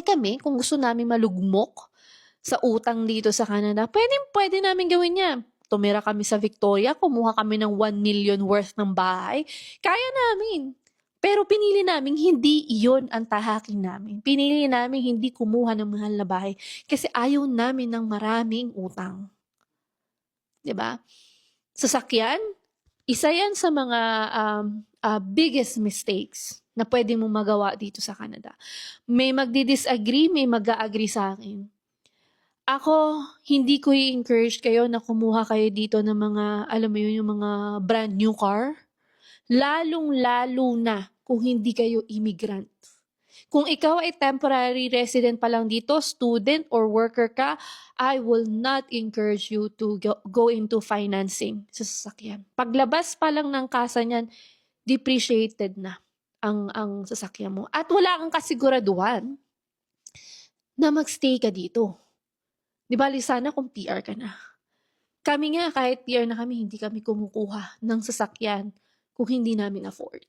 kami, kung gusto namin malugmok sa utang dito sa Canada, pwede namin gawin yan. Tumira kami sa Victoria, kumuha kami ng 1 million worth ng bahay. Kaya namin. Pero pinili namin hindi iyon ang tahaking namin. Pinili namin hindi kumuha ng mahal na bahay kasi ayaw namin ng maraming utang. 'Di ba? Sasakyan, isa yan sa mga biggest mistakes na pwede mong magawa dito sa Canada. May magdi-disagree, may mag-a-agree sa akin. Ako, hindi ko i-encourage kayo na kumuha kayo dito ng mga, alam mo yun, yung mga brand new car. Lalong-lalo na kung hindi kayo immigrant. Kung ikaw ay temporary resident pa lang dito, student or worker ka, I will not encourage you to go into financing sa sasakyan. Paglabas pa lang ng kasa niyan, depreciated na ang sasakyan mo. At wala kang kasiguraduhan na magstay ka dito. Di ba, sana kung PR ka na. Kami nga, kahit PR na kami, hindi kami kumukuha ng sasakyan kung hindi namin afford.